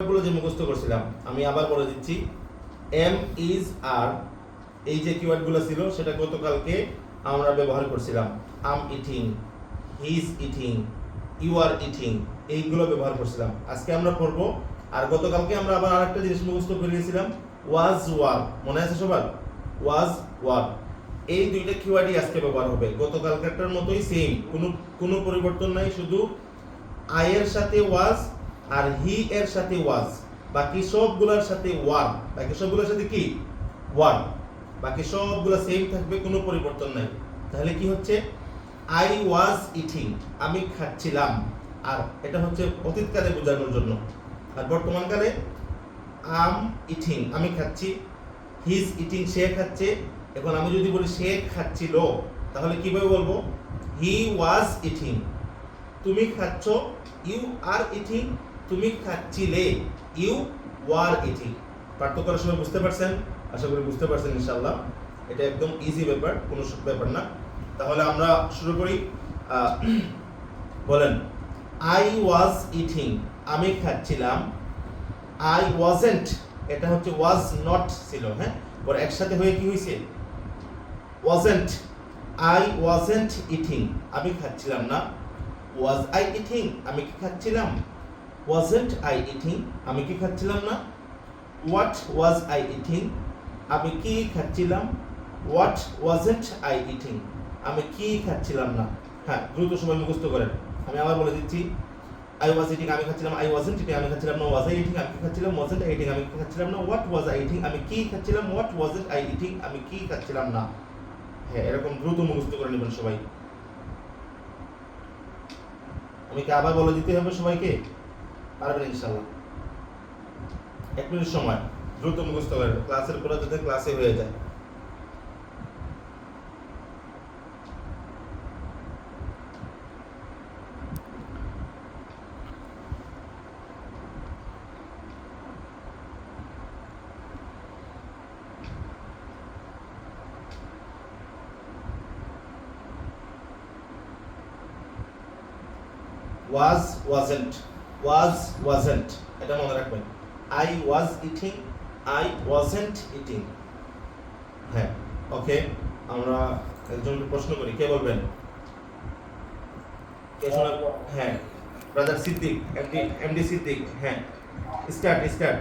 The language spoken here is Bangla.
গুলো যে মুখস্থ করছিলাম আমি আবার বলে দিচ্ছি। এম ইজ আর এই যে কিওয়ার্ডগুলো ছিল সেটা গতকালকে আমরা ব্যবহার করছিলাম। I'm eating, he is eating, you are eating, এইগুলো ব্যবহার করছিলাম। আজকে আমরা পড়বো। আর গতকালকে আমরা আবার আরেকটা জিনিস মুখস্থ করে নিয়েছিলাম, ওয়াজ ওয়ার। মনে আছে সবার? ওয়াজ ওয়ার, এই দুইটা কিওয়ার্ডই আজকে ব্যবহার হবে। গতকালকারটার মতোই সেম, কোনো পরিবর্তন নাই, শুধু আই এর সাথে ওয়াজ আর হি এর সাথে ওয়াজ, বাকি সবগুলোর সাথে ওয়ার, বাকি সবগুলোর সাথে কি ওয়ার, বাকি সবগুলো সেম থাকবে, কোনো পরিবর্তন নাই। তাহলে কি হচ্ছে? আই ওয়াজ ইটিং, আমি খাচ্ছিলাম। আর এটা হচ্ছে অতীতকালে বোঝানোর জন্য। আর বর্তমানকালে আম ইটিং, আমি খাচ্ছি, হি ইজ ইটিং, সে খাচ্ছে। এখন আমি যদি বলি সে খাচ্ছিল, তাহলে কিভাবে বলবো? হি ওয়াজ ইটিং। তুমি খাচ্ছ, ইউ আর ইটিং, তুমি খাচ্ছিলে, ইউ ওয়ার ইটিং। পার্থক্যটা সবাই বুঝতে পারছেন? আশা করি বুঝতে পারছেন ইনশাআল্লাহ। এটা একদম ইজি ব্যাপার, কোনো ব্যাপার না। তাহলে আমরা শুরু করি। বলেন, আই ওয়াজ ইটিং, আমি খাচ্ছিলাম। আই ওয়াজেন্ট, এটা হচ্ছে ওয়াজ নট ছিল, হ্যাঁ, পরে একসাথে হয়ে কি হয়েছে? ওয়াজেন্ট। আই ওয়াজেন্ট ইটিং, আমি খাচ্ছিলাম না। ওয়াজ আই ইটিং, আমি কি খাচ্ছিলাম? ওয়াজেন্ট আই ইটিং, আমি কি খাচ্ছিলাম না? হোয়াট ওয়াজ আই ইটিং, আমি কি খাচ্ছিলাম? হোয়াট ওয়াজেন্ট আই ইটিং, আমি কি খাচ্ছিলাম না। হ্যাঁ, দ্রুত সবাই মুখস্থ করেন। আমি আবার বলে দিচ্ছি। আই ওয়াজ ইটিং, আমি খাচ্ছিলাম। আই ওয়াজেন্ট ইটিং, আমি খাচ্ছিলাম না। ওয়াজ আই ইটিং, আমি কি খাচ্ছিলাম? ওয়াজেন্ট আই ইটিং, আমি কি খাচ্ছিলাম না। হোয়াট ওয়াজ আই ইটিং, আমি কি খাচ্ছিলাম? হোয়াট ওয়াজেন্ট আই ইটিং, আমি কি খাচ্ছিলাম না। হ্যাঁ, এরকম দ্রুত মুখস্থ করে নেবেন সবাই। আমি কি আবার বলে দিতে হবে সবাইকে? পারবেন ইনশাআল্লাহ। 1 মিনিট সময়, দ্রুত মুখস্থ করেন, ক্লাসের পরে যাতে ক্লাসে হয়ে যায়। ওয়াজ ওয়াজেন্ট, ওয়াজ ওয়াজেন্ট, এটা মনে রাখবেন। I was eating, I wasn't eating. হ্যাঁ, ওকে। আমরা একজনকে প্রশ্ন করি, কে বলবেন? কে শোনা? হ্যাঁ, ব্রাদার সিদ্দিক, এমডি সিদ্দিক। হ্যাঁ, স্টার্ট।